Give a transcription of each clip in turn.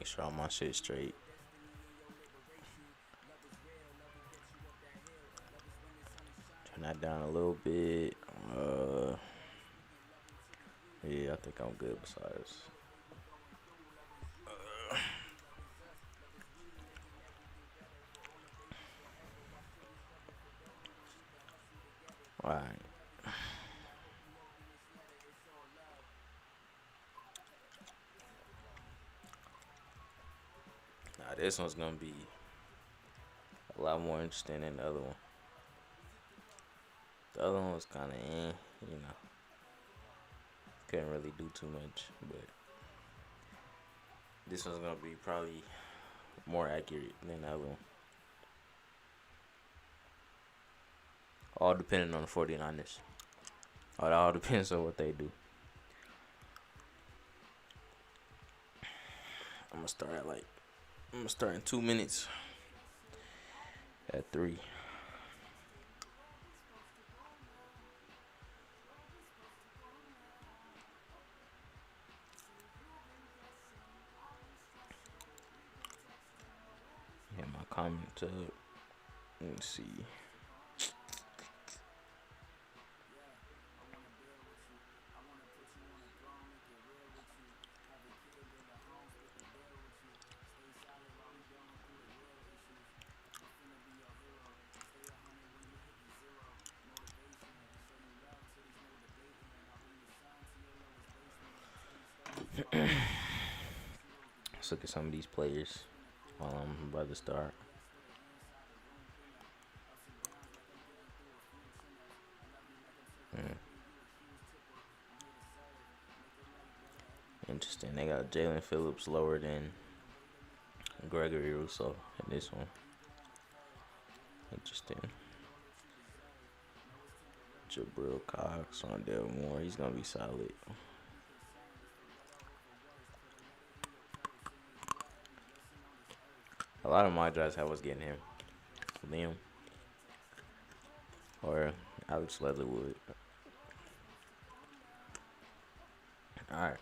Make sure all my shit straight. Turn that down a little bit. Yeah, I think I'm good besides. Alright. Now this one's gonna be a lot more interesting than the other one. The other one was kinda you know. Couldn't really do too much, but this one's gonna be probably more accurate than the other one. All depending on the 49ers. It all depends on what they do. I'm gonna start in 2 minutes at 3. Yeah, my comment up. Let me see. Let's look at some of these players while I'm about to start. Interesting. They got Jalen Phillips lower than Gregory Rousseau in this one. Interesting. Jabril Cox, Rondell Moore. He's gonna be solid. A lot of my drafts I was getting him, Liam, or Alex Leatherwood. All right,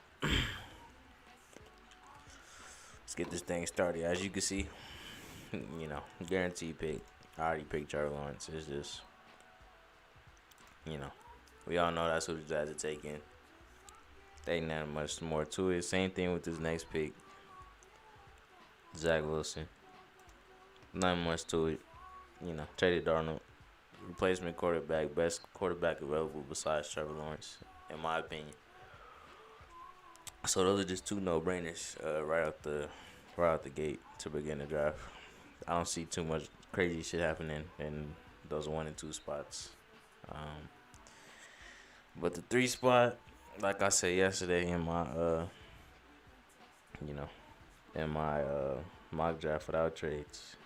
let's get this thing started. As you can see, guaranteed pick. I already picked Trevor Lawrence. It's just, we all know that's who the Jazz are taking. There ain't not much more to it. Same thing with this next pick, Zach Wilson. Not much to it. Traded Darnold, replacement quarterback, best quarterback available besides Trevor Lawrence, in my opinion. So those are just two no-brainers right out the gate to begin the draft. I don't see too much crazy shit happening in those 1 and 2 spots. But the 3 spot, like I said yesterday in my mock draft without trades,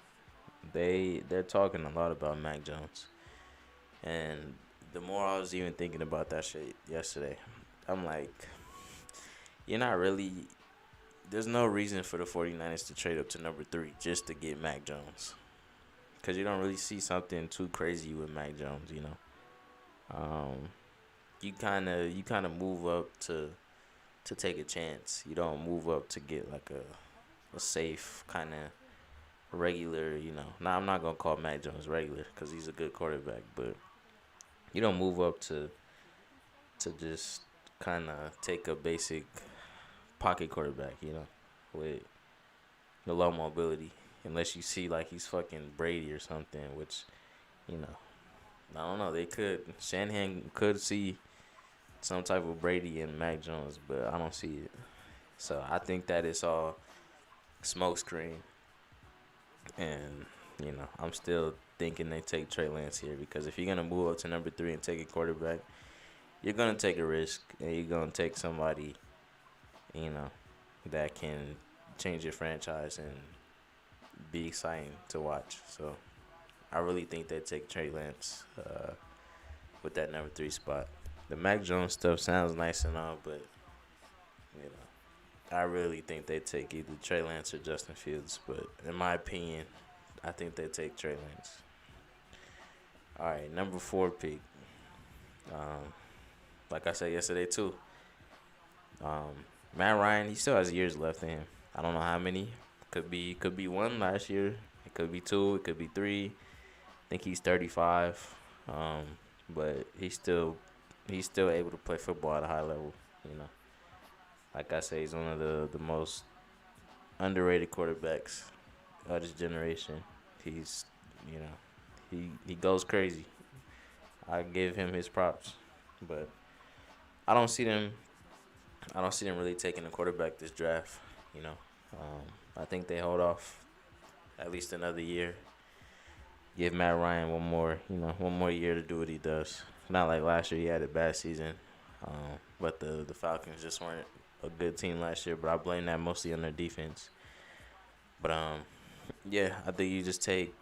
they're talking a lot about Mac Jones. And the more I was even thinking about that shit yesterday, I'm like, you're not really. There's no reason for the 49ers to trade up to number 3 just to get Mac Jones. Because you don't really see something too crazy with Mac Jones, You kind of move up to take a chance. You don't move up to get like a safe kind of regular, Now, I'm not going to call Mac Jones regular because he's a good quarterback, but you don't move up to just kind of take a basic pocket quarterback, with the low mobility, unless you see like he's fucking Brady or something, which, I don't know. Shanahan could see some type of Brady in Mac Jones, but I don't see it. So I think that it's all smokescreen, and I'm still thinking they take Trey Lance here because if you're gonna move up to number 3 and take a quarterback, you're gonna take a risk and you're gonna take somebody, that can change your franchise and be exciting to watch. So I really think they take Trey Lance with that number 3 spot. The Mac Jones stuff sounds nice and all, but I really think they take either Trey Lance or Justin Fields. But in my opinion, I think they take Trey Lance. All right, number 4 pick. Like I said yesterday too, Matt Ryan, he still has years left in him. I don't know how many. Could be one last year. It could be two. It could be three. I think he's 35. Um, but he's still able to play football at a high level. You know, like I say, he's one of the most underrated quarterbacks of this generation. He's you know he goes crazy. I give him his props, but I don't see them. I don't see them really taking a quarterback this draft. You know, I think they hold off at least another year. Give Matt Ryan one more year to do what he does. Not like last year; he had a bad season, but the Falcons just weren't a good team last year. But I blame that mostly on their defense. But yeah, I think you just take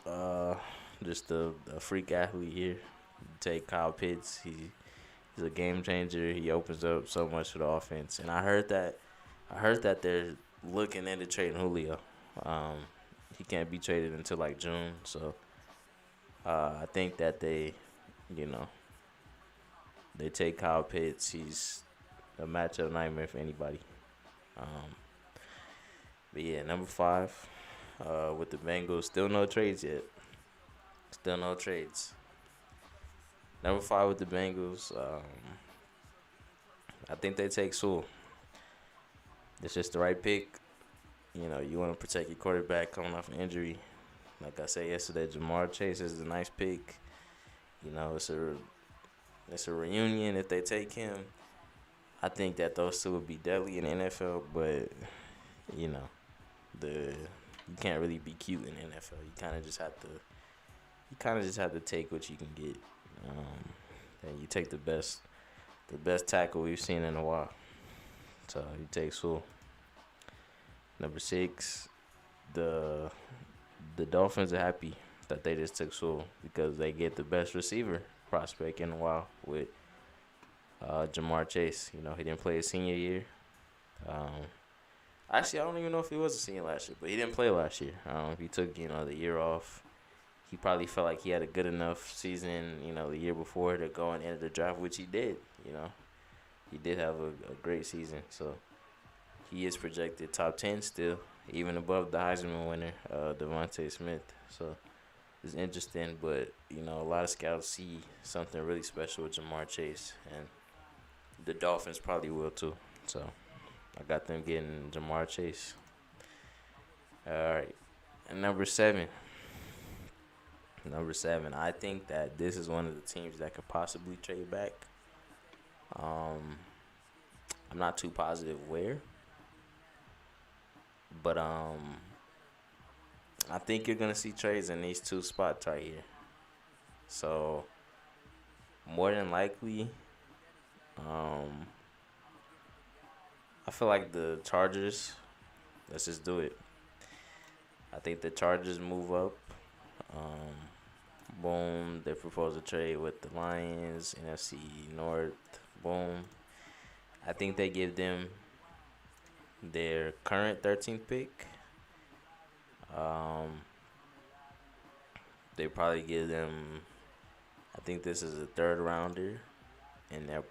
uh, just a freak athlete here. You take Kyle Pitts. He's a game changer. He opens up so much for the offense. And I heard that they're looking into trading Julio. Um, he can't be traded until like June. So I think that you know, they take Kyle Pitts. He's a matchup nightmare for anybody. Um, but yeah, number five, with the Bengals, still no trades yet. Still no trades. Number five with the Bengals. I think they take Sewell. It's just the right pick. You know, you want to protect your quarterback coming off an injury. Like I said yesterday, Jamar Chase is a nice pick. You know, it's a reunion if they take him. I think that those two would be deadly in the NFL, but you know, you can't really be cute in the NFL. You kind of just have to take what you can get. And you take the best tackle we've seen in a while. So you take Sewell. Number six, the the Dolphins are happy that they just took Sewell because they get the best receiver prospect in a while with Jamar Chase. You know, he didn't play his senior year. Um, Actually, I don't even know if he was a senior last year, but he didn't play last year. He took the year off. He probably felt like he had a good enough season, the year before to go and enter the draft, which he did. He did have a great season. So he is projected top 10 still, even above the Heisman winner, Devontae Smith. So it's interesting, but a lot of scouts see something really special with Jamar Chase, and the Dolphins probably will too. So I got them getting Jamar Chase. All right, and number seven. Number seven, I think that this is one of the teams that could possibly trade back. Um, I'm not too positive where, but I think you're gonna see trades in these two spots right here. So more than likely, um, I feel like the Chargers. Let's just do it. I think the Chargers move up. Um, Boom, they propose a trade with the Lions, NFC North. Boom. I think they give them their current 13th pick. Um, they probably give them, I think this is a third rounder, and they'll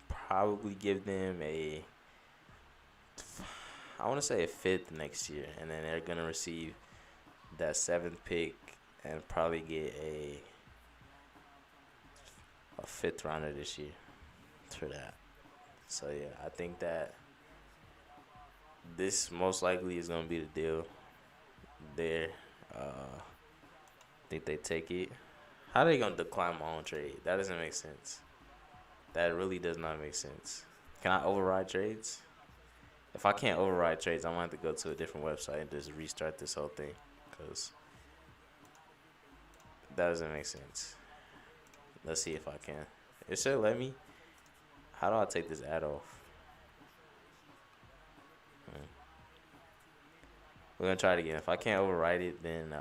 probably give them I want to say a fifth next year, and then they're gonna receive that seventh pick and probably get a fifth rounder this year for that. So yeah, I think that this most likely is gonna be the deal there. I think they take it. How are they gonna decline my own trade? That doesn't make sense. That really does not make sense. Can I override trades? If I can't override trades, I'm gonna have to go to a different website and just restart this whole thing, because that doesn't make sense. Let's see if I can. It should let me. How do I take this ad off? Hmm. We're gonna try it again. If I can't override it, then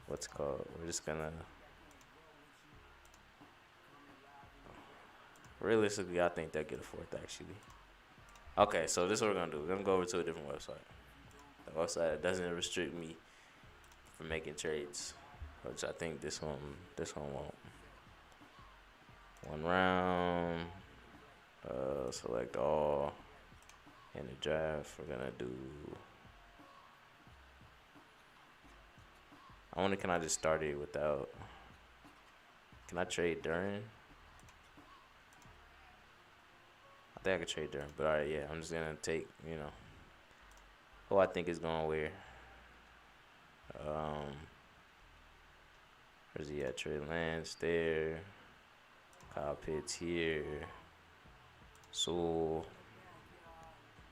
what's it called? We're just gonna. Realistically, I think they'll get a fourth actually. Okay, so this is what we're gonna do. We're gonna go over to a different website. The website that doesn't restrict me from making trades, which I think this one won't. One round. Select all. In the draft, we're gonna do. I wonder, can I just start it without? Can I trade Duran? I think I could trade Duran, but alright, yeah. I'm just gonna take, who I think is going where. Um, where's he at? Trey Lance there. Kyle Pitts here. Sewell.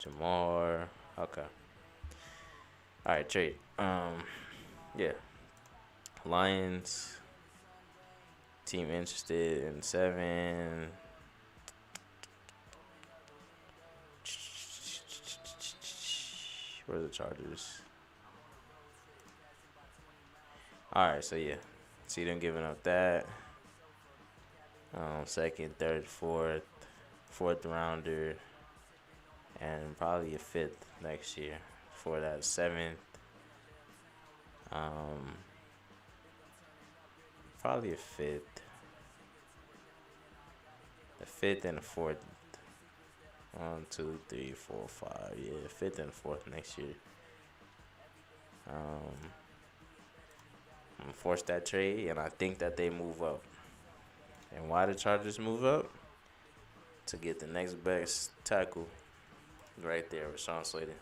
Jamar. Okay. Alright, trade. Yeah. Lions. Team interested in 7. Where's the Chargers? Alright, so yeah. See them giving up that. Second, third, fourth rounder, and probably a fifth next year for that 7th. Probably a fifth. The 5th and the 4th. 1, 2, 3, 4, 5. Yeah, 5th and 4th next year. I'm gonna force that trade, and I think that they move up. And why the Chargers move up? To get the next best tackle right there with Sean Slater.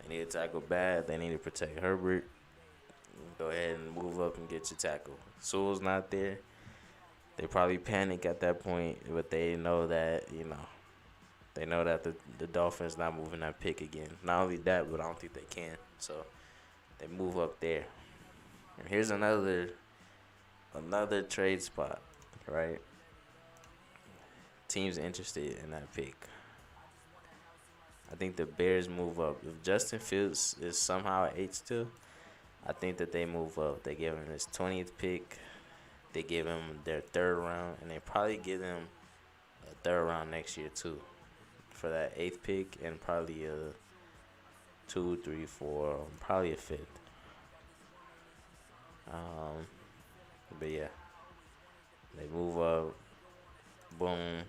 They need to tackle bad. They need to protect Herbert. Go ahead and move up and get your tackle. Sewell's not there. They probably panic at that point, but they know that, they know that the Dolphins not moving that pick again. Not only that, but I don't think they can. So they move up there. And here's another trade spot, right? Teams interested in that pick. I think the Bears move up. If Justin Fields is somehow at 8 still, I think that they move up. They give him his 20th pick. They give him their 3rd round, and they probably give him a 3rd round next year too, for that 8th pick, and probably a 2, 3, 4, probably a 5th. But yeah, they move up. Boom.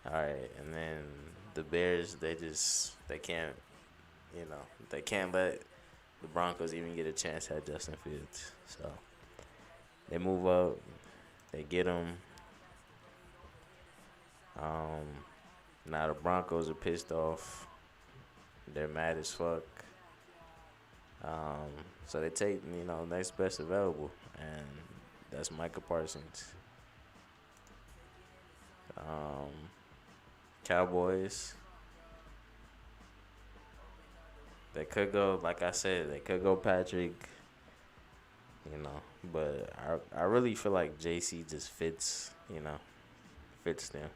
All right, and then the Bears, they can't, they can't let the Broncos even get a chance at Justin Fields. So they move up, they get him. Now the Broncos are pissed off. They're mad as fuck. So they take, next best available, and that's Micah Parsons. Cowboys. They could go, like I said, they could go Patrick, but I really feel like JC just fits them.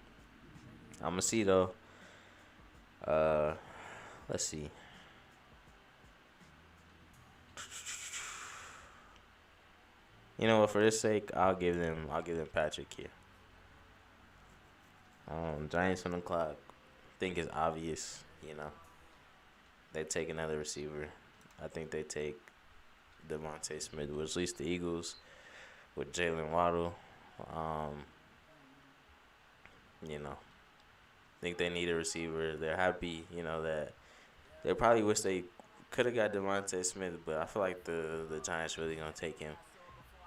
I'm gonna see though. Let's see. You know what? For this sake, I'll give them Patrick here. Giants on the clock. Think it's obvious. They take another receiver. I think they take Devontae Smith, which leads the Eagles with Jalen Waddle. Think they need a receiver. They're happy, that they probably wish they could have got Devontae Smith, but I feel like the Giants really gonna take him,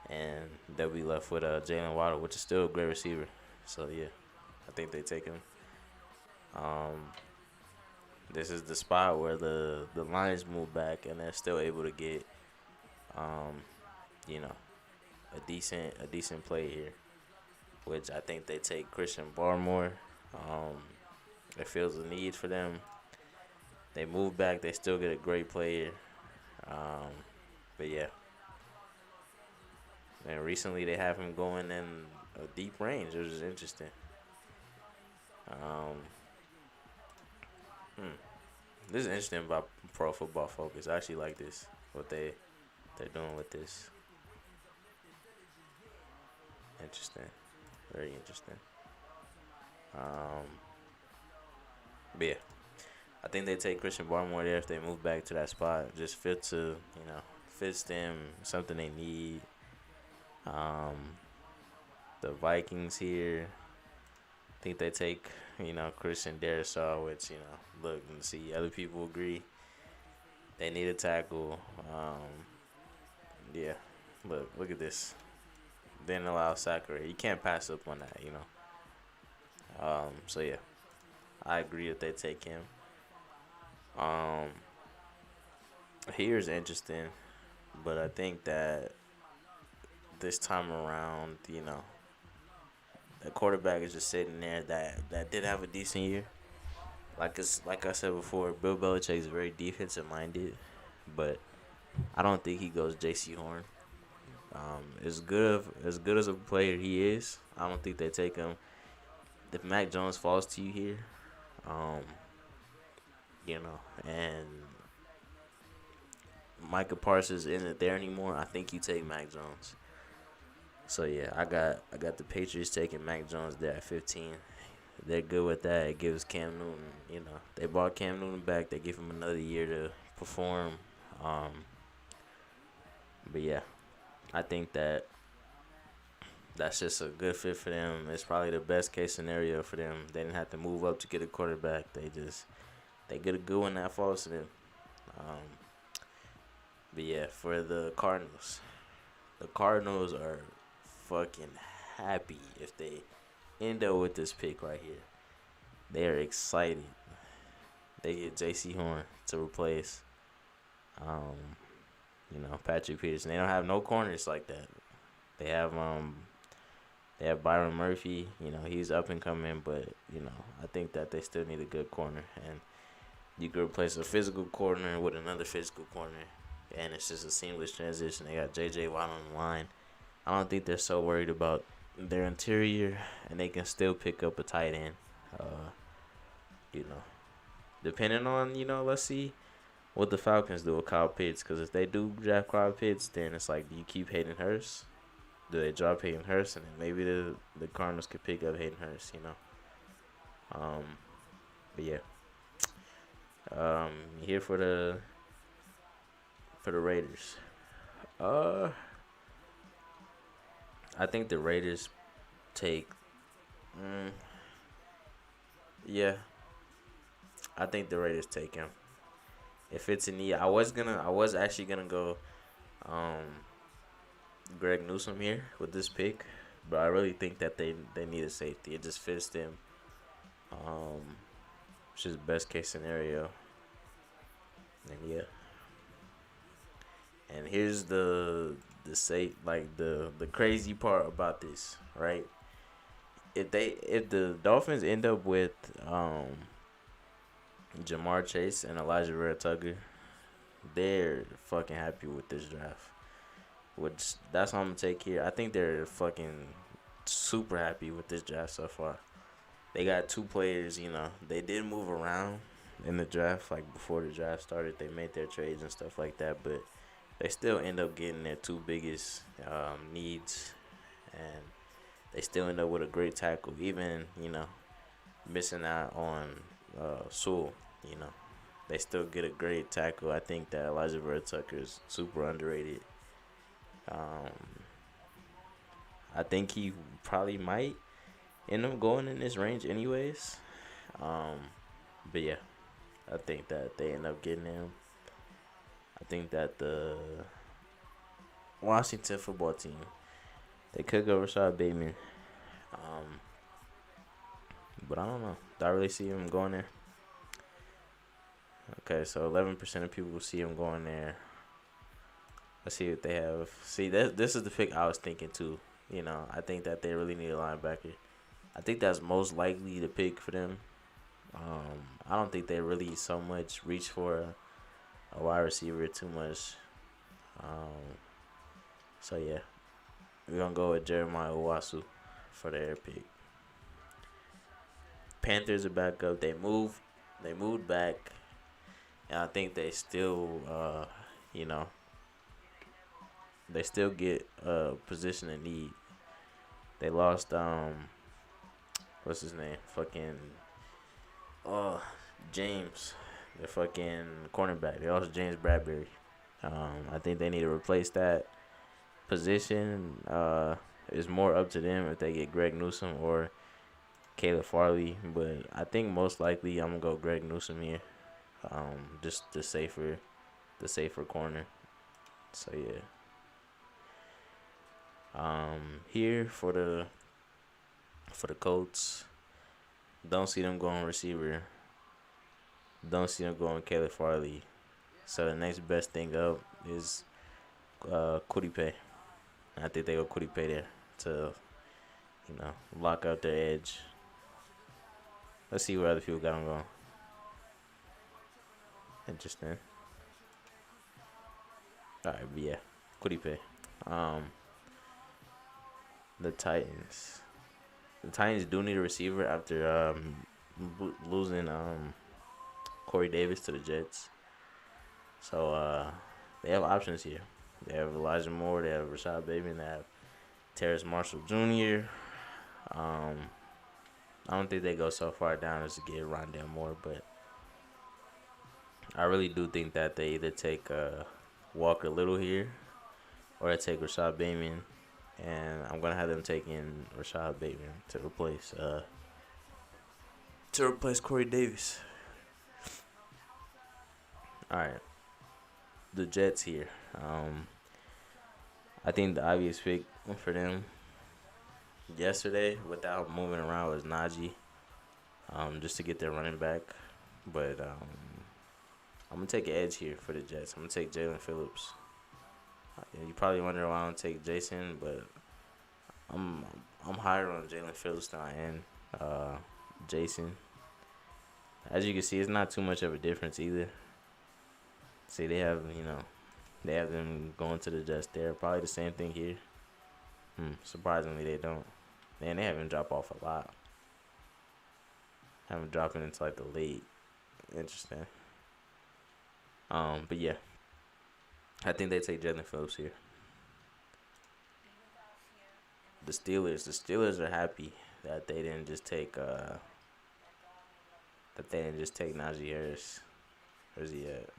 and they'll be left with Jalen Waddle, which is still a great receiver. So yeah, I think they take him. This is the spot where the Lions move back, and they're still able to get, a decent play here, which I think they take Christian Barmore. It feels a need for them. They move back, they still get a great player. But yeah. And recently they have him going in a deep range, which is interesting. This is interesting about Pro Football Focus. I actually like this, what they're doing with this. Interesting. Very interesting. But yeah, I think they take Christian Barmore there if they move back to that spot. Just fits them, something they need. The Vikings here, think they take, Christian Darrisaw, which, look and see other people agree. They need a tackle. Yeah, look at this. Didn't allow sack rate. You can't pass up on that. So yeah, I agree that they take him. Um, Here's interesting, but I think that this time around, the quarterback is just sitting there that did have a decent year. Like I said before, Bill Belichick is very defensive minded, but I don't think he goes J.C. Horn. As good as a player he is, I don't think they take him. If Mac Jones falls to you here, um, and Micah Parsons isn't there anymore, I think you take Mac Jones. So yeah, I got the Patriots taking Mac Jones there at 15. They're good with that. It gives Cam Newton, they brought Cam Newton back. They give him another year to perform. Um, but yeah, I think that that's just a good fit for them. It's probably the best case scenario for them. They didn't have to move up to get a quarterback. They get a good one that falls to them. Um, but yeah, for the Cardinals are fucking happy if they end up with this pick right here. They are excited. They get J.C. Horn to replace, um, Patrick Peterson. They don't have no corners like that. They have Byron Murphy. He's up and coming, but I think that they still need a good corner, and you could replace a physical corner with another physical corner, and it's just a seamless transition. They got J.J. Watt on the line. I don't think they're so worried about their interior, and they can still pick up a tight end. You know, Depending on let's see what the Falcons do with Kyle Pitts, because if they do draft Kyle Pitts, then it's like, do you keep Hayden Hurst? Do they drop Hayden Hurst, and then maybe the Cardinals could pick up Hayden Hurst? But yeah, here for the Raiders. Uh, I think the Raiders take. Mm, yeah, I think the Raiders take him. If it's a need, I was actually gonna go, um, Greg Newsome here with this pick, but I really think that they need a safety. It just fits them. Um, which is best case scenario. And yeah, and here's the crazy part about this, right? If the Dolphins end up with Jamar Chase and Elijah Vera Tucker, they're fucking happy with this draft. Which that's what I'm gonna take here. I think they're fucking super happy with this draft so far. They got two players, they did move around in the draft, like before the draft started. They made their trades and stuff like that, but they still end up getting their two biggest needs, and they still end up with a great tackle, even missing out on Sewell. You know, they still get a great tackle. I think that Elijah Vera Tucker is super underrated. Um, I think he probably might end up going in this range anyways. Um, but yeah, I think that they end up getting him. I think that the Washington football team, they could go Rashad Bateman. Um, but I don't know. Do I really see him going there? Okay, so 11% of people will see him going there. Let's see what they have. See, this is the pick I was thinking too. I think that they really need a linebacker. I think that's most likely the pick for them. I don't think they really so much reach for a wide receiver too much. So yeah, we're gonna go with Jeremiah Owasu for their pick. Panthers are back up. They moved back, and I think they still, they still get a position in need. They lost what's his name? Fucking James. The fucking cornerback. They lost James Bradbury. I think they need to replace that position. It's more up to them if they get Greg Newsome or Caleb Farley, but I think most likely I'm gonna go Greg Newsom here. Just the safer corner. So yeah. Here for the Colts, don't see them going receiver. Don't see them going Caleb Farley. So the next best thing up is Kwity Paye. I think they go Kwity Paye there to lock out their edge. Let's see where other people got them going. Interesting. All right, but yeah, Kwity Paye. Um, the Titans. The Titans do need a receiver after losing Corey Davis to the Jets. So they have options here. They have Elijah Moore. They have Rashad Bateman. They have Terrace Marshall Jr. I don't think they go so far down as to get Rondale Moore, but I really do think that they either take Walker Little here or they take Rashad Bateman, and I'm gonna have them taking Rashad Bateman to replace Corey Davis. All right, the Jets here. I think the obvious pick for them yesterday without moving around was Najee, just to get their running back. But I'm gonna take an edge here for the Jets. I'm gonna take Jalen Phillips. You probably wonder why I don't take Jason, but I'm higher on Jalen Phillips than I am Jason. As you can see, it's not too much of a difference either. See, they have them going to the Jets there. Probably the same thing here. Surprisingly, they don't. Man, they haven't dropped off a lot. Haven't dropped into like the late. Interesting. But yeah, I think they take Jalen Phillips here. The Steelers are happy that they didn't just take Najee Harris. Where's he at?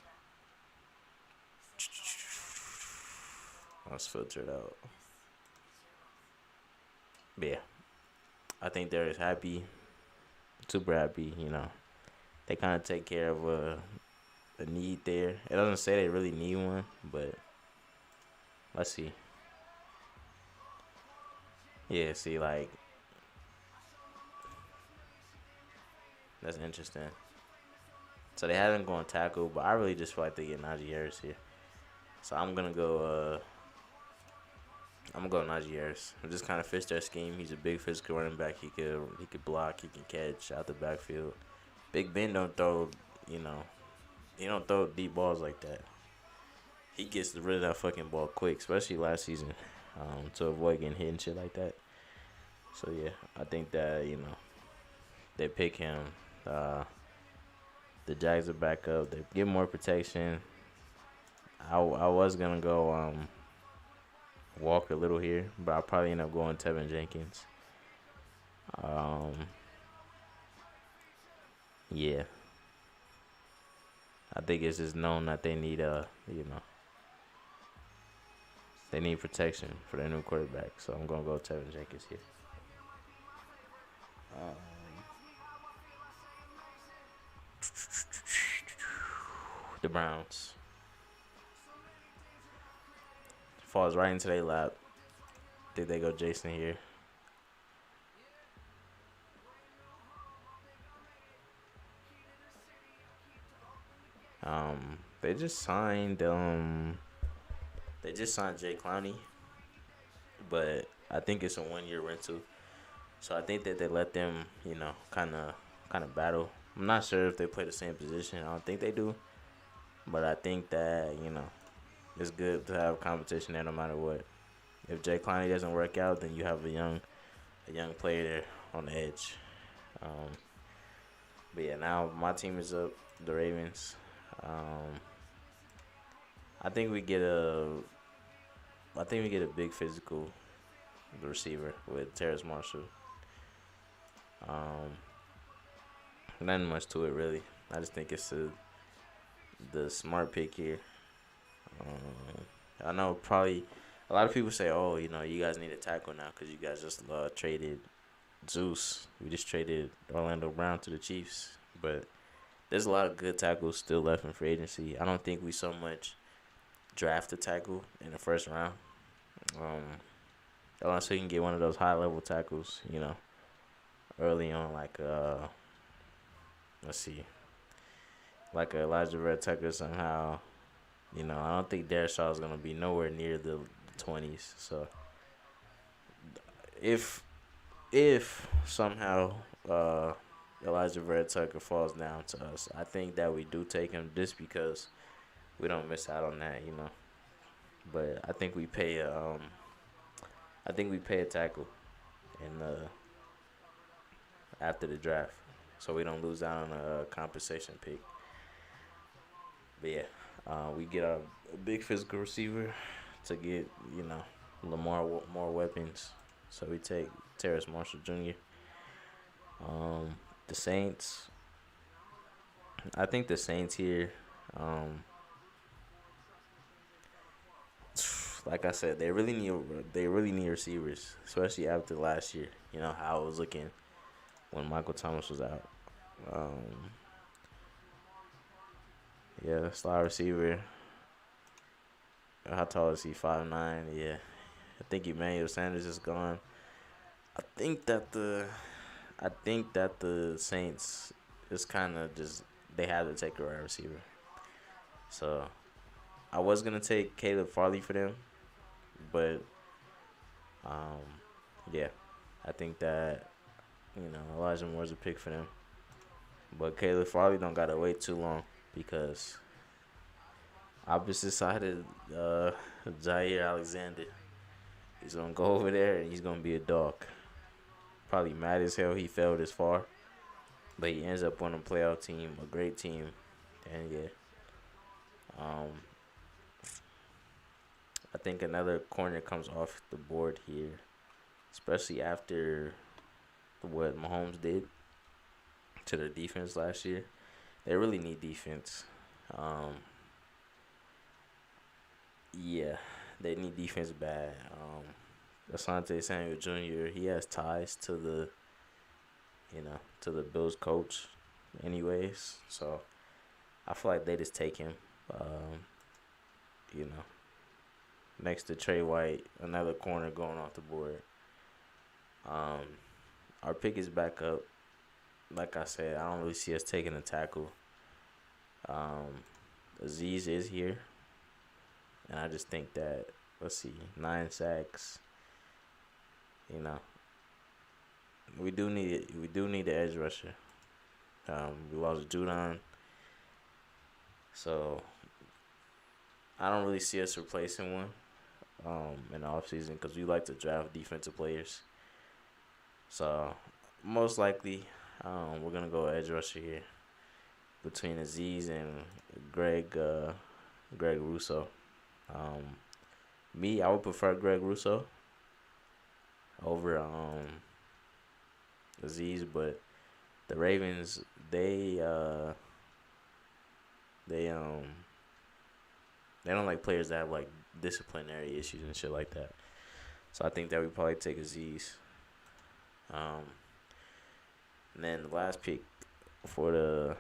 Let's filter it out. But yeah, I think they're happy, super happy. They kind of take care of a need there. It doesn't say they really need one, but let's see. Yeah, see, like, that's interesting. So they haven't gone tackle, but I really just feel like they get Najee Harris here. So I'm gonna go Najee Harris. I'm just kind of fits their scheme. He's a big physical running back. He could block. He can catch out the backfield. Big Ben don't throw, he don't throw deep balls like that. He gets rid of that fucking ball quick, especially last season, to avoid getting hit and shit like that. So yeah, I think that they pick him. The Jags are back up. They get more protection. I was gonna go Walker Little here, but I'll probably end up going Tevin Jenkins. Yeah. I think it's just known that they need they need protection for their new quarterback. So I'm gonna go Tevin Jenkins here. The Browns falls right into their lap. Think they go Jason here. They just signed Jay Clowney, but I think it's a 1-year rental. So I think that they let them, kind of battle. I'm not sure if they play the same position. I don't think they do, but I think that it's good to have competition there no matter what. If Jay Clowney doesn't work out, then you have a young player there on the edge. But yeah, now my team is up, the Ravens. I think we get a big physical receiver with Terrace Marshall. Nothing much to it really. I just think it's the smart pick here. I know probably a lot of people say, "Oh, you guys need a tackle now because you guys just traded Zeus. We just traded Orlando Brown to the Chiefs, but there's a lot of good tackles still left in free agency. I don't think we so much draft a tackle in the first round. Um, unless we can get one of those high level tackles, early on, like let's see, like Elijah Red Tucker somehow. I don't think Derek Shaw is gonna be nowhere near the 20s. So if somehow Elijah Red Tucker falls down to us, I think that we do take him just because we don't miss out on that. But I think we pay a tackle in after the draft, so we don't lose out on a compensation pick. But yeah, we get a big physical receiver to get Lamar more weapons. So we take Terrace Marshall Jr. The Saints. I think the Saints here. Like I said, they really need receivers, especially after last year. You know how it was looking when Michael Thomas was out. Um, yeah, slot receiver. How tall is he? 5'9". Yeah, I think Emmanuel Sanders is gone. I think that the Saints is kind of just they had to take a wide receiver. So I was gonna take Caleb Farley for them, but um, yeah, I think that Elijah Moore's a pick for them. But Caleb Farley don't gotta wait too long because opposite side of Jair Alexander, he's gonna go over there and he's gonna be a dog. Probably mad as hell he fell this far, but he ends up on a playoff team, a great team, and yeah. Um, I think another corner comes off the board here, especially after what Mahomes did to their defense last year. They really need defense. Um, yeah, they need defense bad. Asante Samuel Jr. He has ties to the Bills coach, anyways. So I feel like they just take him. You know, next to Trey White, another corner going off the board. Our pick is back up. Like I said, I don't really see us taking a tackle. Aziz is here, and I just think that, let's see, 9 sacks. We do need it. We do need the edge rusher. We lost Judon, so I don't really see us replacing one in the offseason because we like to draft defensive players. So most likely, we're gonna go edge rusher here between Aziz and Greg Russo. I would prefer Greg Russo over Aziz, but the Ravens they don't like players that have like disciplinary issues and shit like that. So I think that we probably take Aziz. And then the last pick for the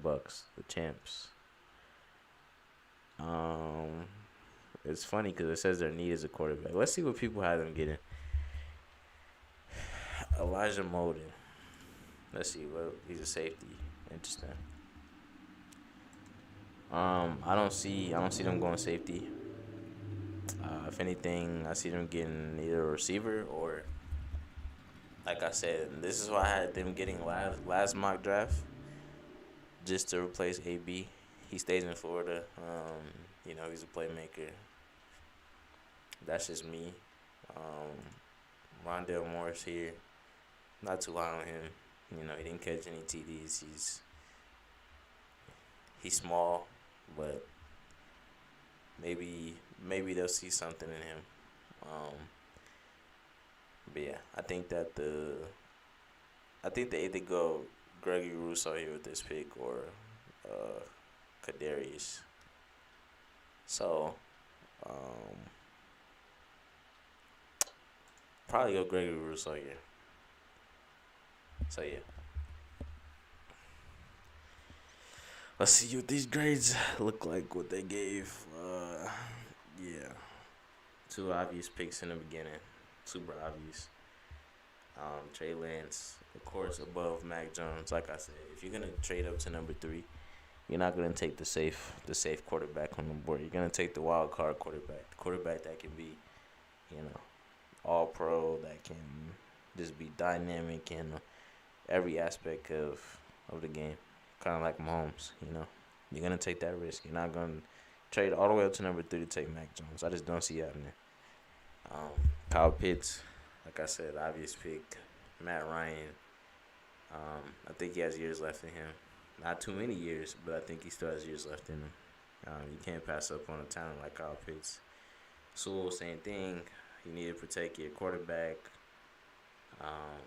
Bucks, the champs. It's funny because it says their need is a quarterback. Let's see what people have them getting. Elijah Molden. Let's see. Well, he's a safety. Interesting. I don't see them going safety. If anything, I see them getting either a receiver or, like I said, this is why I had them getting last mock draft, just to replace AB. He stays in Florida. He's a playmaker. That's just me. Rondell Morris here. Not too high on him. He didn't catch any TDs. He's small, but maybe they'll see something in him. But yeah, I think they either go Gregory Rousseau here with this pick or Kadarius. So, probably go Gregory Rousseau. Yeah. So yeah. Let's see what these grades look like. What they gave. Yeah. Two obvious picks in the beginning. Super obvious. Trey Lance, of course, above Mac Jones. Like I said, if you're gonna trade up to number three, you're not gonna take the safe quarterback on the board. You're gonna take the wild card quarterback, the quarterback that can be, you know, all pro, that can just be dynamic in every aspect of the game, kind of like Mahomes. You're gonna take that risk. You're not gonna trade all the way up to number three to take Mac Jones. I just don't see it happening. Kyle Pitts, like I said, obvious pick. Matt Ryan. I think he has years left in him. Not too many years, but I think he still has years left in him. You can't pass up on a talent like Kyle Pitts. Sewell, same thing. You need to protect your quarterback. Um,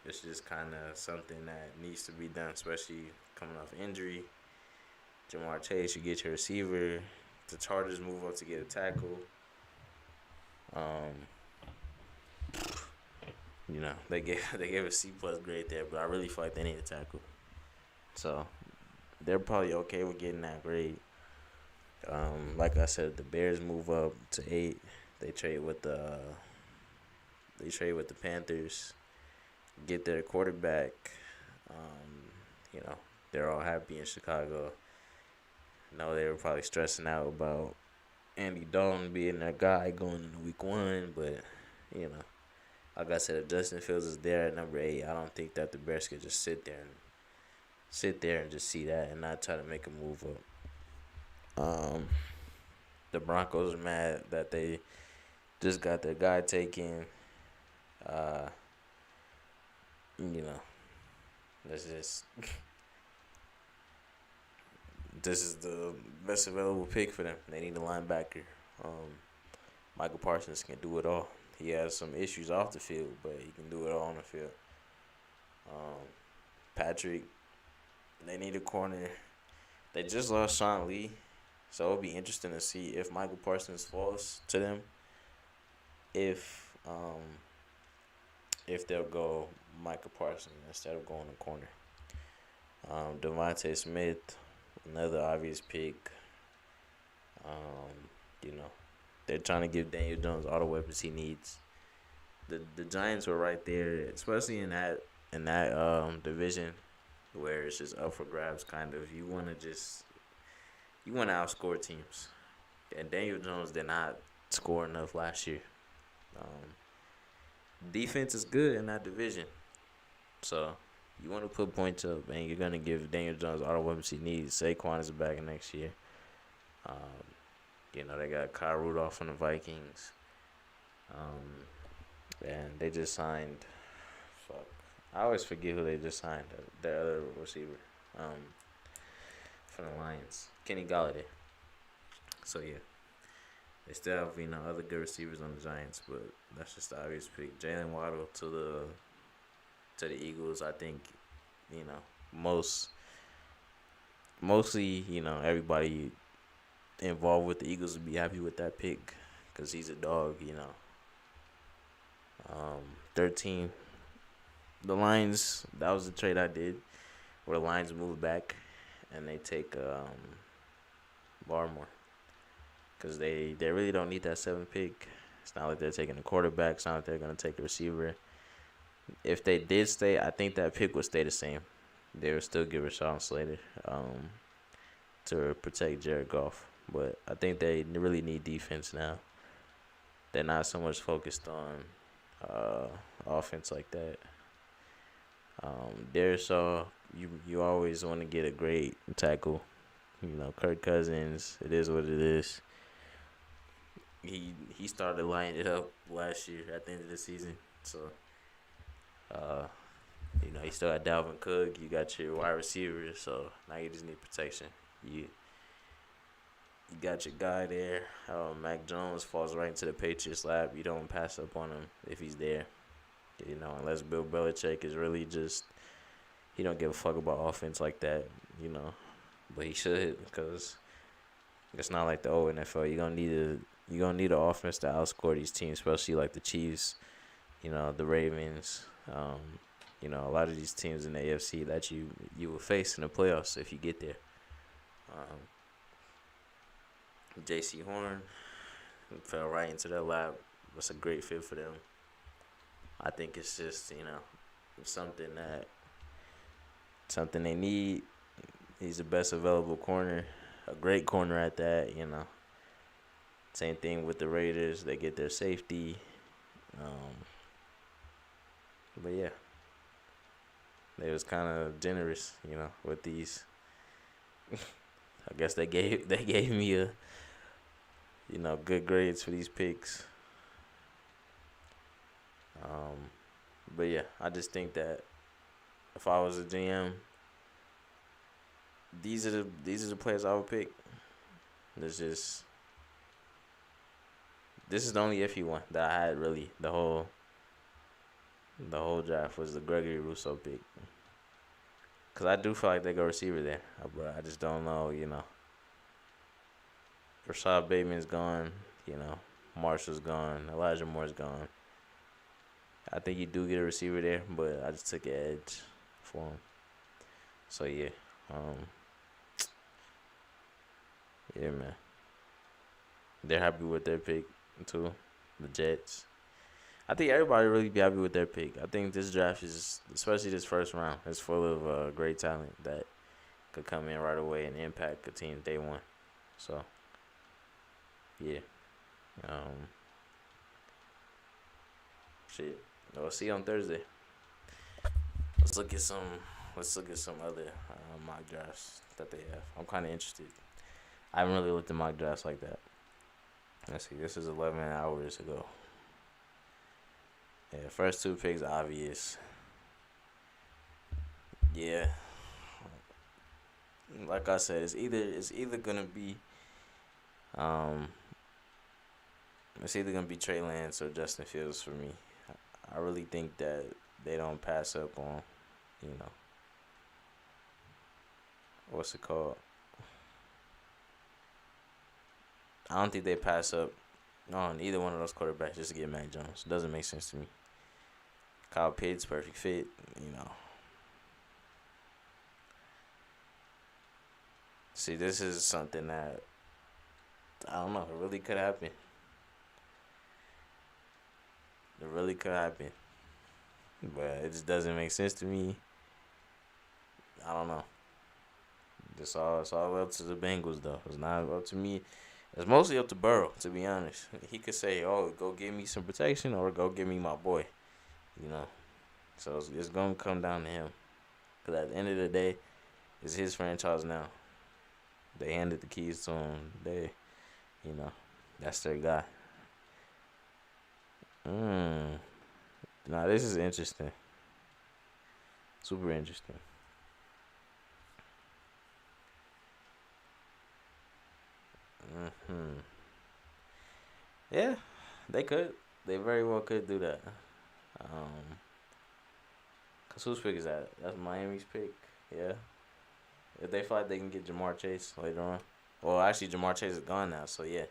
it's just kind of something that needs to be done, especially coming off injury. Jamar Chase, you get your receiver. The Chargers move up to get a tackle. They gave a C+ grade there, but I really feel like they need a tackle. So they're probably okay with getting that grade. Like I said, the Bears move up to 8. They trade with the Panthers, get their quarterback. They're all happy in Chicago. No, they were probably stressing out about Andy Dalton being their guy going into week 1, but like I said, if Justin Fields is there at number 8, I don't think that the Bears could just sit there and just see that and not try to make a move up. The Broncos are mad that they just got their guy taken. Uh, you know, this is the best available pick for them. They need a linebacker. Michael Parsons can do it all. He has some issues off the field, but he can do it all on the field. Patrick, they need a corner. They just lost Sean Lee, so it'll be interesting to see if Michael Parsons falls to them. If they'll go Michael Parsons instead of going the corner. Devontae Smith, another obvious pick. They're trying to give Daniel Jones all the weapons he needs. The Giants were right there, especially in that division where it's just up for grabs. Kind of, you want to outscore teams, and Daniel Jones did not score enough last year. Defense is good in that division, so you want to put points up, and you're gonna give Daniel Jones all the weapons he needs. Saquon is back next year. They got Kyle Rudolph from the Vikings. And they just signed. I always forget who they just signed. Their other receiver. From the Lions, Kenny Golladay. So yeah, they still have other good receivers on the Giants, but that's just the obvious pick. Jalen Waddle to the Eagles. I think mostly everybody involved with the Eagles would be happy with that pick because he's a dog. 13. The Lions. That was the trade I did, where the Lions moved back and they take Barmore because they really don't need that 7th pick. It's not like they're taking a quarterback. It's not like they're gonna take a receiver. If they did stay, I think that pick would stay the same. They would still give Rashawn Slater to protect Jared Goff. But I think they really need defense now. They're not so much focused on offense like that. Darisaw, you always want to get a great tackle. Kirk Cousins, it is what it is. He started lining it up last year at the end of the season. So, you still got Dalvin Cook. You got your wide receivers. So now you just need protection. You got your guy there. Mac Jones falls right into the Patriots' lap. You don't pass up on him if he's there. Unless Bill Belichick is really just, he don't give a fuck about offense like that. But he should, because it's not like the old NFL. You're gonna need you're gonna need an offense to outscore these teams, especially like the Chiefs, the Ravens. A lot of these teams in the AFC that you will face in the playoffs if you get there. Um, J.C. Horn fell right into their lap. It's a great fit for them. I think it's just something something they need. He's the best available corner, a great corner at that. Same thing with the Raiders. They get their safety. But yeah, they was kind of generous, with these. I guess they gave me good grades for these picks. But yeah, I just think that if I was a GM, these are the players I would pick. This is the only iffy one that I had really the whole draft was the Gregory Rousseau pick. Cause I do feel like they go receiver there, but I just don't know. Rashad Bateman's gone. Marshall's gone. Elijah Moore's gone. I think you do get a receiver there, but I just took an edge for him. So yeah, yeah, man. They're happy with their pick too, the Jets. I think everybody really be happy with their pick. I think this draft is, especially this first round, is full of great talent that could come in right away and impact a team day one. So yeah, shit. We'll see you on Thursday. Let's look at some other mock drafts that they have. I'm kind of interested. I haven't really looked at mock drafts like that. Let's see. This is 11 hours ago. Yeah, first two picks obvious. Yeah, like I said, it's either gonna be um Trey Lance or Justin Fields for me. I really think that they don't pass up on, you know, what's it called? I don't think they pass up on either one of those quarterbacks just to get Mac Jones. Doesn't make sense to me. Kyle Pitts, perfect fit. See, this is something that I don't know. It really could happen. It really could happen, but it just doesn't make sense to me. I don't know. It's all up to the Bengals though. It's not up to me. It's mostly up to Burrow, to be honest. He could say, "Oh, go give me some protection," or "Go give me my boy." You know. So it's gonna come down to him. Cause at the end of the day, it's his franchise now. They handed the keys to him. That's their guy. Now this is interesting. Super interesting. Hmm. Yeah, they could. They very well could do that. Um, Cause whose pick is that? That's Miami's pick. Yeah. If they feel like they can get Jamar Chase later on. Well, actually, Jamar Chase is gone now, so yeah,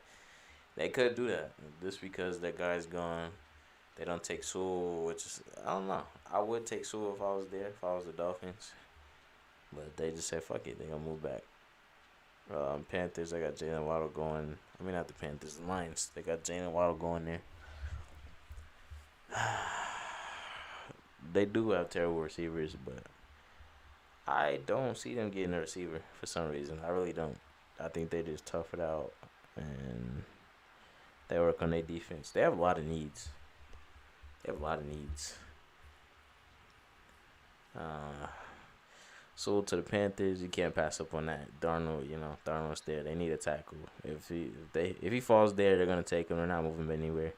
they could do that. Just because that guy's gone, they don't take Sewell, which is I don't know. I would take Sewell if I was there, if I was the Dolphins, but they just said fuck it, they gonna move back. Panthers, they got Jalen Waddle going. I mean, not the Panthers, the Lions. They got Jalen Waddle going there. They do have terrible receivers, but I don't see them getting a receiver for some reason. I really don't. I think they just tough it out and they work on their defense. They have a lot of needs. They have a lot of needs. Uh, So to the Panthers, you can't pass up on that. Darnold's there. They need a tackle. If he falls there, they're gonna take him. They're not moving him anywhere.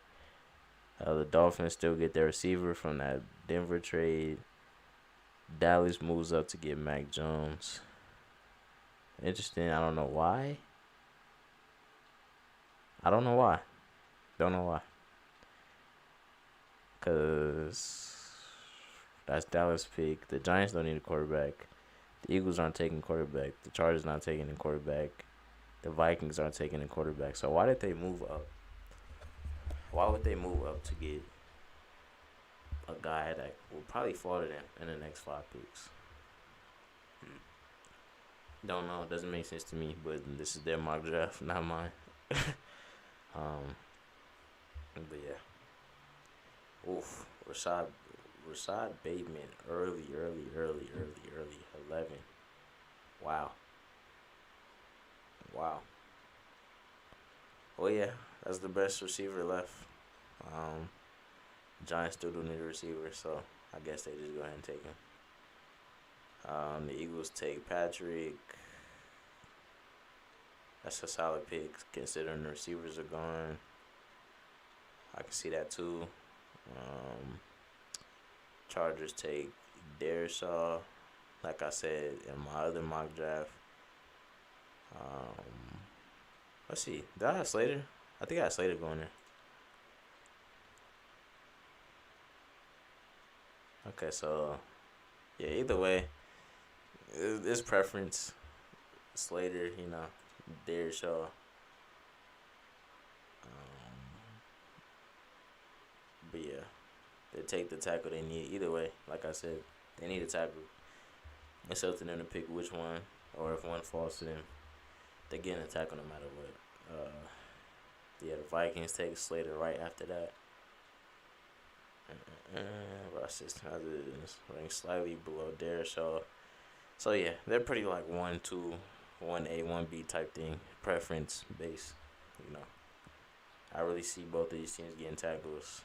The Dolphins still get their receiver from that Denver trade. Dallas moves up to get Mac Jones. Interesting. I don't know why. I don't know why. Don't know why. Cause that's Dallas pick. The Giants don't need a quarterback. The Eagles aren't taking quarterback. The Chargers not taking a quarterback. The Vikings aren't taking a quarterback. So why did they move up? Why would they move up to get a guy that will probably fall to them in the next 5 picks? Don't know. It doesn't make sense to me. But this is their mock draft, not mine. um, but yeah. Oof. Rashad Bateman. Early. 11. Wow. Wow. Well, yeah. That's the best receiver left. Um, Giants still do need a receiver, so I guess they just go ahead and take him. The Eagles take Patrick. That's a solid pick considering the receivers are gone. I can see that too. Um, Chargers take Darisaw. Like I said in my other mock draft. Um, let's see. Did I have Slater? I think I had Slater going there. Okay, so yeah. Either way, it's preference. Slater, Darisaw. But yeah, they take the tackle they need. Either way, like I said, they need a tackle. It's up to them to pick which one, or if one falls to them, they're getting a tackle no matter what. Yeah, the Vikings take Slater right after that. Ross ranked slightly below Darisaw. So yeah, they're pretty like 1-2, 1A, 1B type thing, preference based. You know, I really see both of these teams getting tackles.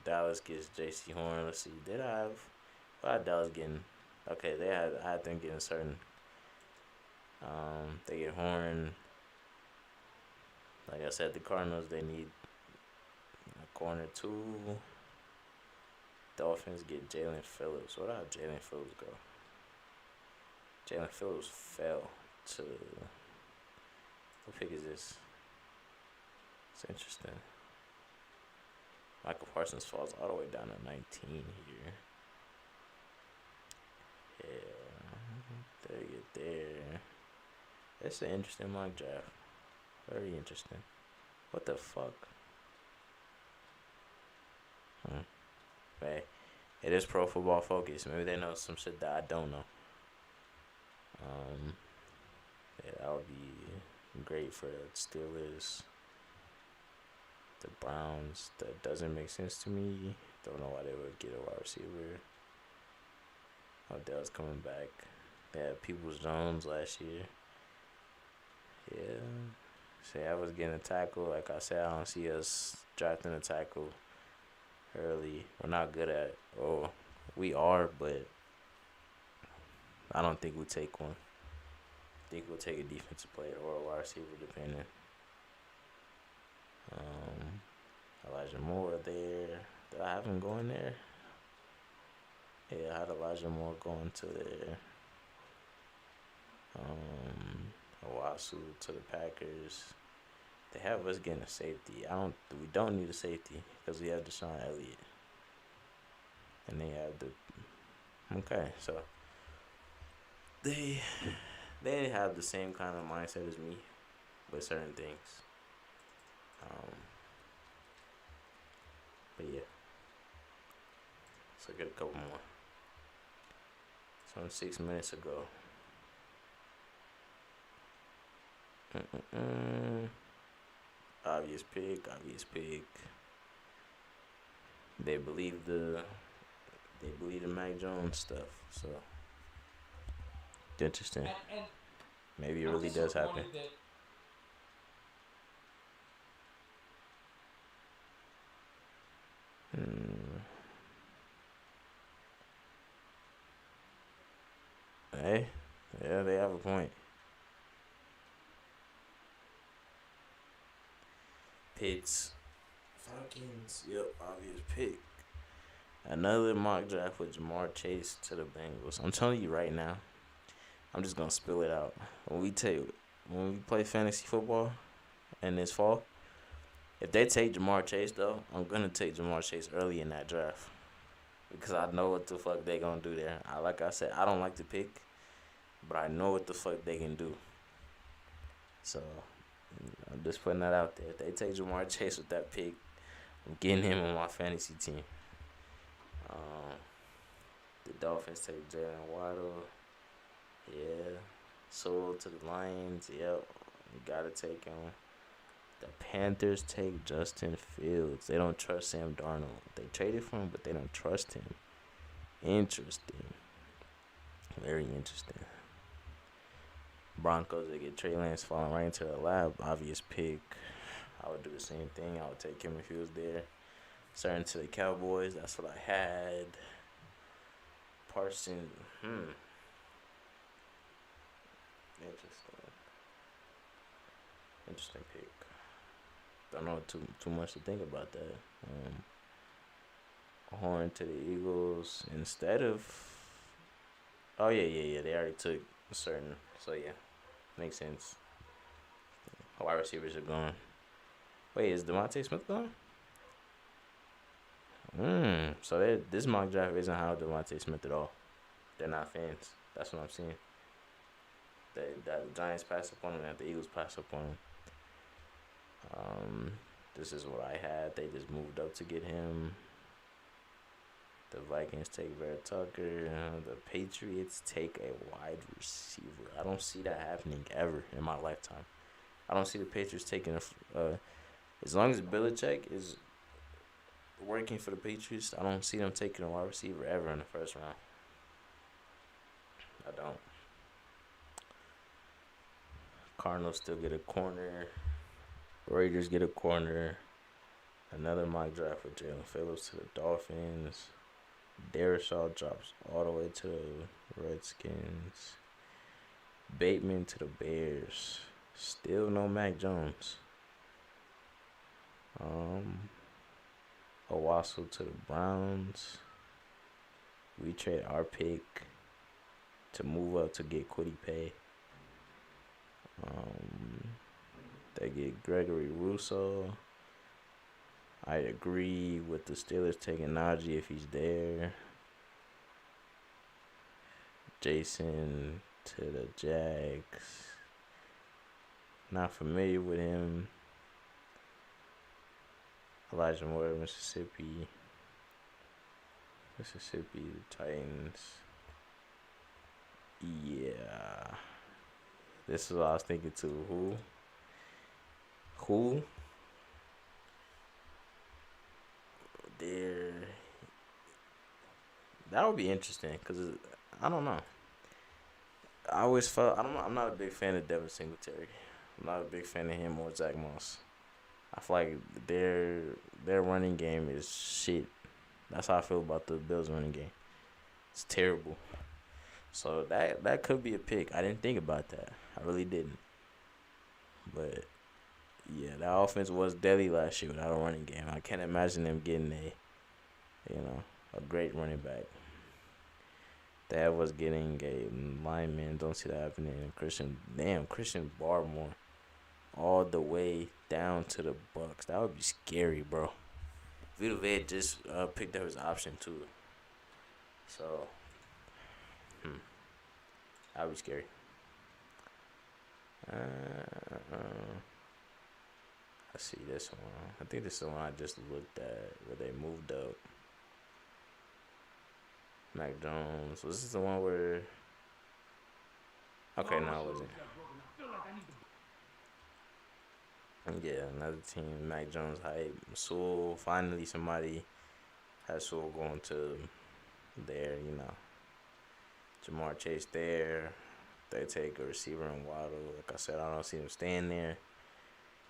Dallas gets J.C. Horn. Let's see, did I have? What had Dallas getting? Okay, I had them getting certain. They get Horn. Like I said, the Cardinals they need a corner too. Dolphins get Jalen Phillips. Where did Jalen Phillips go? Jalen Phillips fell to. What pick is this? It's interesting. Michael Parsons falls all the way down to 19 here. Yeah, there you get there. That's an interesting mock draft. Very interesting. What the fuck? Hey, it is Pro Football Focus. Maybe they know some shit that I don't know. Yeah, that would be great for the Steelers. The Browns, that doesn't make sense to me. Don't know why they would get a wide receiver. Odell's coming back. They had Peoples Jones last year. Yeah. Say I was getting a tackle. Like I said, I don't see us drafting a tackle early. We're not good at. Oh, we are, but I don't think we'll take one. I think we'll take a defensive player or a wide receiver, depending. Elijah Moore there. Did I have him going there? Yeah, I had Elijah Moore going to there. Owasu to the Packers. They have us getting a safety. We don't need a safety because we have Deshaun Elliott. And they have the. Okay, so they have the same kind of mindset as me with certain things. But yeah, so get a couple more. So 6 minutes ago. Obvious pick. They believe the Mac Jones stuff. So interesting. Maybe it really does happen. Hey, yeah, they have a point. Pitts. Falcons. Yep, obvious pick. Another mock draft with Jamar Chase to the Bengals. I'm telling you right now, I'm just gonna spill it out. When we play fantasy football in this fall, if they take Jamar Chase though, I'm gonna take Jamar Chase early in that draft because I know what the fuck they gonna do there. Like I said, I don't like to pick, but I know what the fuck they can do. So I'm just putting that out there. If they take Jamar Chase with that pick, I'm getting him on my fantasy team. Um, the Dolphins take Jalen Waddle. Yeah. Sold to the Lions. Yep. You gotta take him. The Panthers take Justin Fields. They don't trust Sam Darnold. They traded for him, but they don't trust him. Interesting. Very interesting. Broncos, they get Trey Lance falling right into the lap. Obvious pick. I would do the same thing. I would take him if he was there. Starting to the Cowboys. That's what I had. Parsons. Interesting. Interesting pick. Don't know too much to think about that. Horn to the Eagles instead of. Oh yeah. They already took a certain. So yeah, makes sense. Wide receivers are gone. Wait, is Devontae Smith gone? So this mock draft isn't how Devontae Smith at all. They're not fans. That's what I'm seeing. The Giants pass up on him and the Eagles pass up on him. This is what I had. They just moved up to get him. The Vikings take Vera Tucker. The Patriots take a wide receiver. I don't see that happening ever in my lifetime. I don't see the Patriots taking as long as Belichick is working for the Patriots, I don't see them taking a wide receiver ever in the first round. I don't. Cardinals still get a corner. Raiders get a corner. Another mock draft with Jalen Phillips to the Dolphins. Darisaw drops all the way to the Redskins. Bateman to the Bears. Still no Mac Jones. Owasso to the Browns. We trade our pick to move up to get Kwity Paye. They get Gregory Rousseau. I agree with the Steelers taking Najee if he's there. Jason to the Jags. Not familiar with him. Elijah Moore, Mississippi. The Titans. Yeah. This is what I was thinking too. Who? That would be interesting because I don't know. I always felt I'm not a big fan of Devin Singletary. I'm not a big fan of him or Zach Moss. I feel like their running game is shit. That's how I feel about the Bills running game. It's terrible. So that could be a pick. I didn't think about that. I really didn't. But yeah, that offense was deadly last year without a running game. I can't imagine them getting a great running back. That was getting a lineman. Don't see that happening. Christian Barmore, all the way down to the Bucks. That would be scary, bro. Vita Vea just picked up his option too. So, that would be scary. I see this one. I think this is the one I just looked at where they moved up. Mac Jones. Was this the one where? Okay, no, it wasn't. Yeah, another team. Mac Jones hype. Sewell. Finally, somebody has Sewell going to there. Jamar Chase there. They take a receiver and Waddle. Like I said, I don't see them staying there.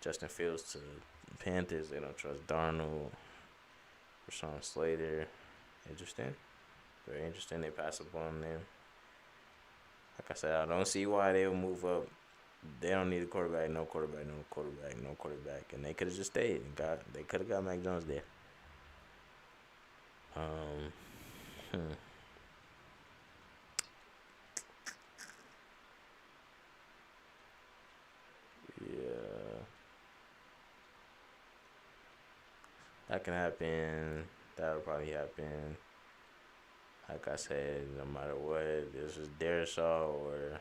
Justin Fields to the Panthers. They don't trust Darnold. Rashawn Slater. Interesting. Very interesting. They pass up on them. Like I said, I don't see why they would move up. They don't need a quarterback. No quarterback. And they could have just stayed and they could have got Mac Jones there. Yeah. That can happen. That'll probably happen. Like I said, no matter what, this is Darisaw or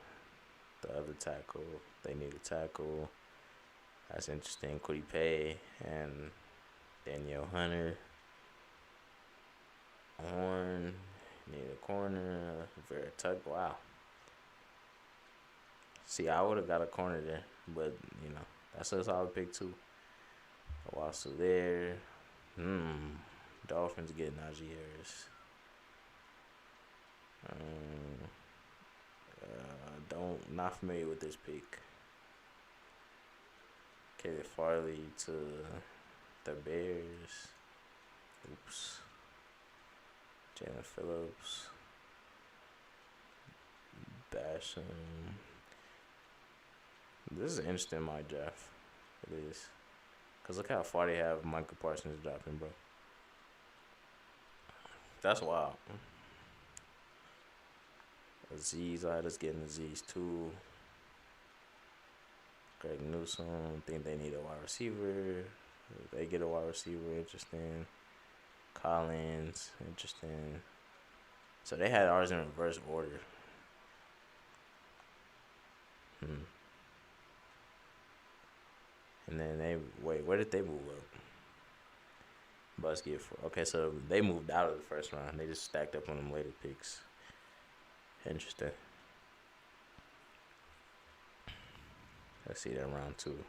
the other tackle. They need a tackle. That's interesting. Kwity Paye and Danielle Hunter, Horn, need a corner. Vera Tuck. Wow. See, I would have got a corner there, but you know that's a solid pick too. Owasu there. Hmm. Dolphins get Najee Harris. Um, don't not familiar with this pick. Caleb Farley to the Bears. Oops. Jalen Phillips. Basham. This is an interesting mock draft. It is. Because look how far they have Michael Parsons dropping, bro. That's wild. Aziz, all right, let's get in Aziz too. Greg Newsome, think they need a wide receiver. If they get a wide receiver, interesting. Collins, interesting. So they had ours in reverse order. And then where did they move up? Bus get for okay, so they moved out of the first round. They just stacked up on them later picks. Interesting. Let's see that in round 2.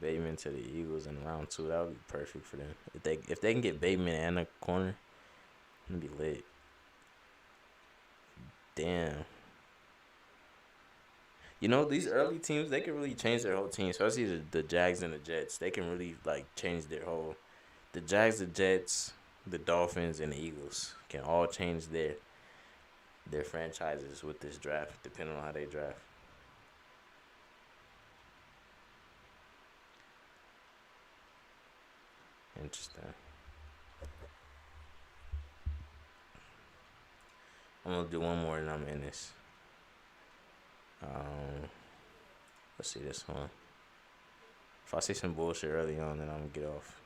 Bateman to the Eagles in round 2. That would be perfect for them. If they can get Bateman and a corner, it'd be lit. Damn. You know, these early teams, they can really change their whole team, especially the Jags and the Jets. They can really, change their whole... The Jags, the Jets, the Dolphins, and the Eagles can all change their franchises with this draft, depending on how they draft. Interesting. I'm going to do one more and I'm in this. Let's see this one. If I see some bullshit early on, then I'm going to get off.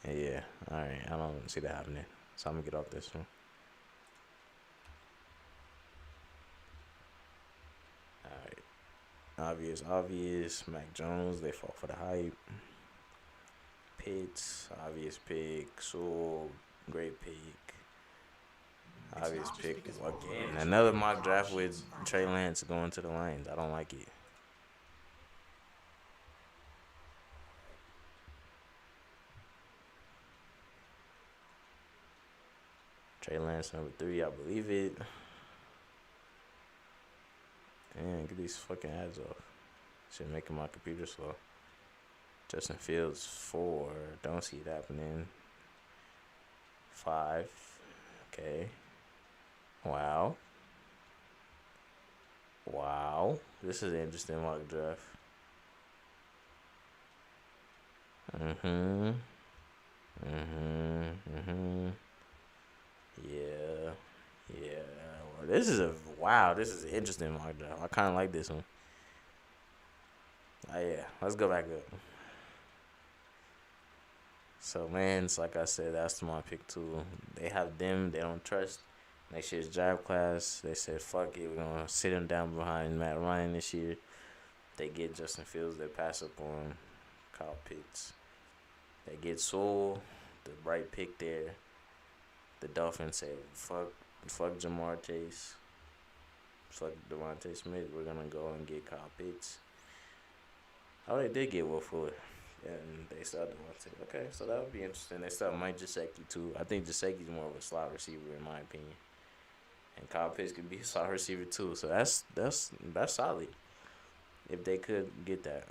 Yeah, alright. I don't see that happening. So I'm going to get off this one. Alright. Obvious. Mac Jones, they fall for the hype. Pitts, obvious pick. Sewell, great pick. Obvious pick again. Another mock draft with Trey Lance going to the Lions. I don't like it. Trey Lance number 3, I believe it. Damn, get these fucking ads off. Shit making my computer slow. Justin Fields 4. Don't see it happening. 5. Okay. Wow. This is an interesting mock draft. Yeah. Well, this is an interesting mock draft. I kind of like this one. Yeah. Let's go back up. So, man, it's like I said, that's my pick too. They have them. They don't trust next year's draft class. They said, fuck it. We're going to sit him down behind Matt Ryan this year. They get Justin Fields. They pass up on Kyle Pitts. They get Sewell, the right pick there. The Dolphins say, fuck Jamar Chase. Fuck Devontae Smith. We're going to go and get Kyle Pitts. Oh, they did get Will Fuller. And they still have Devontae. Okay, so that would be interesting. They still have Mike Gesicki, too. I think Gesicki's more of a slot receiver, in my opinion. And Kyle Pitts could be a slot receiver, too. So that's solid. If they could get that.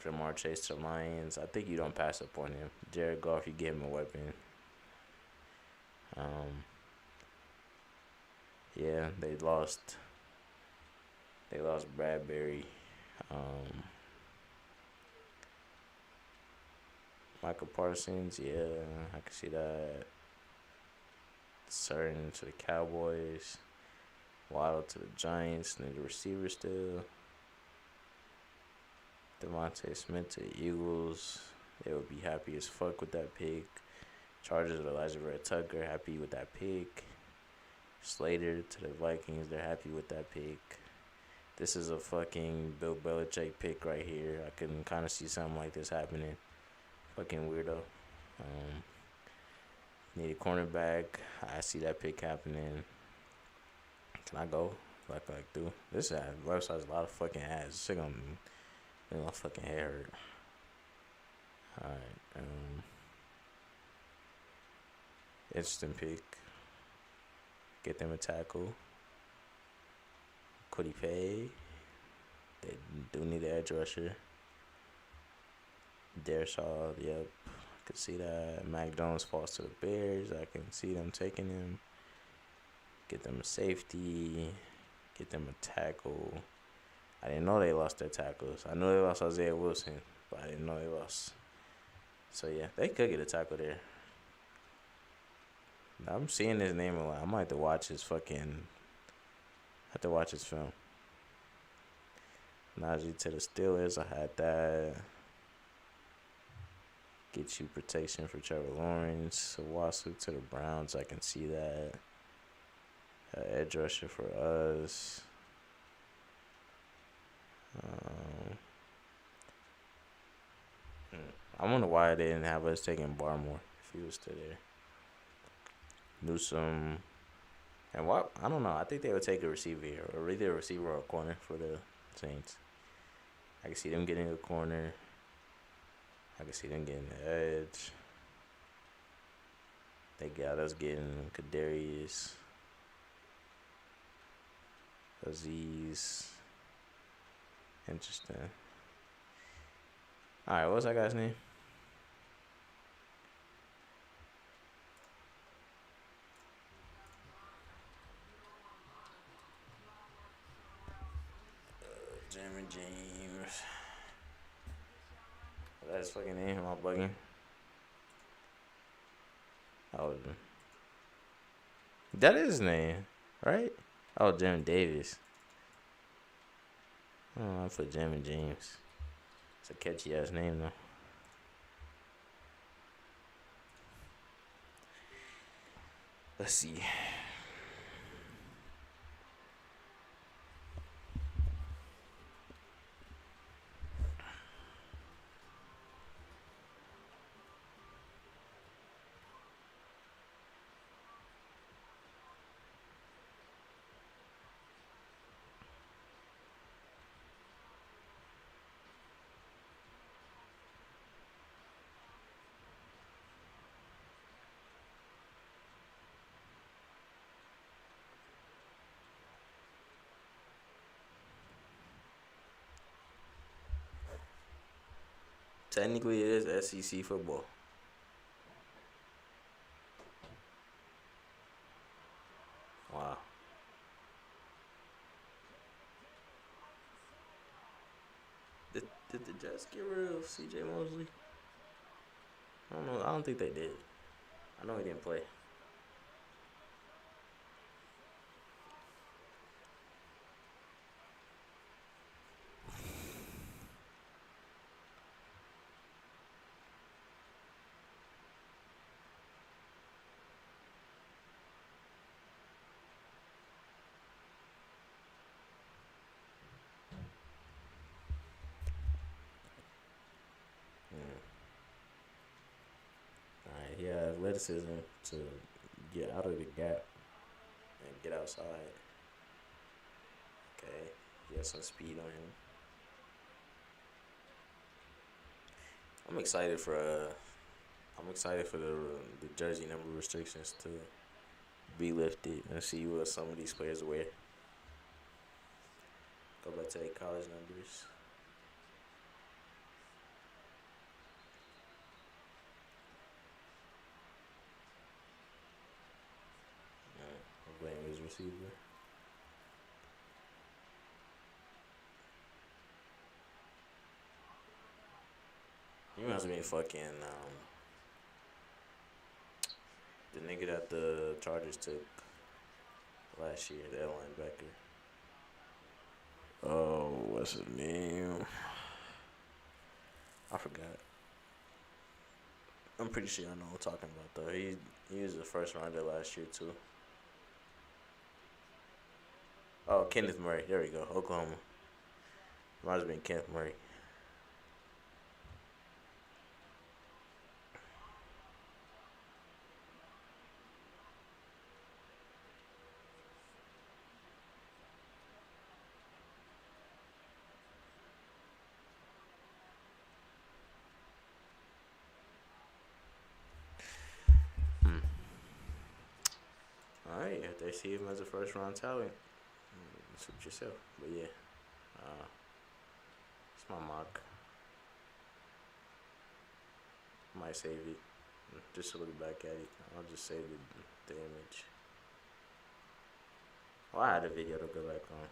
Jamar Chase to Lions. I think you don't pass up on him. Jared Goff, you give him a weapon. Yeah, they lost Bradbury. Michael Parsons, yeah, I can see that. Certain to the Cowboys. Waddle to the Giants. Need a receiver still. Devontae Smith to the Eagles. They would be happy as fuck with that pick. Chargers with Elijah Red Tucker, happy with that pick. Slater to the Vikings, they're happy with that pick. This is a fucking Bill Belichick pick right here. I can kind of see something like this happening. Fucking weirdo. Um, Need a cornerback. I see that pick happening. Can I go? Like do this website has a lot of fucking ads. This shit gonna make my fucking hair hurt. Alright. Interesting pick. Get them a tackle. Could he pay? They do need an edge rusher. Dershaw, yep. I can see that. Mac Jones falls to the Bears. I can see them taking him. Get them a safety. Get them a tackle. I didn't know they lost their tackles. I knew they lost Isaiah Wilson, but I didn't know they lost. So yeah, they could get a tackle there. I'm seeing his name a lot. I might have to watch his film. Najee to the Steelers. I had that. Get you protection for Trevor Lawrence. Owasu to the Browns. I can see that. Edge rusher for us. I wonder why they didn't have us taking Barmore if he was still there. Newsome. And what? I don't know. I think they would take a receiver here, or either a receiver or a corner for the Saints. I can see them getting a corner. I can see them getting the edge. They got us getting Kadarius, Aziz. Interesting. All right, what's that guy's name? Jeremy James. That's his fucking name. Am I bugging? Oh, that is his name, right? Oh, Jeremy Davis. Oh, I put Jeremy James. It's a catchy ass name though. Let's see. Technically, it is SEC football. Wow. Did the Jets get rid of C.J. Mosley? I don't know. I don't think they did. I know he didn't play. Alright, he had athleticism to get out of the gap and get outside. Okay, he has some speed on him. I'm excited for the jersey number restrictions to be lifted and see what some of these players wear. Go back to their college numbers. I'm blaming his receiver. He must have been fucking the nigga that the Chargers took last year, that linebacker. Oh, what's his name? I forgot. I'm pretty sure I know what I'm talking about though. He was the first rounder last year too. Oh, Kenneth Murray. There we go. Oklahoma. Might have been Kenneth Murray. Hmm. All right, if they see him as a first round talent, suit yourself. But yeah, uh, it's my mock. Might save it just to look back at it. I'll just save the image. Well, I had a video to go back on.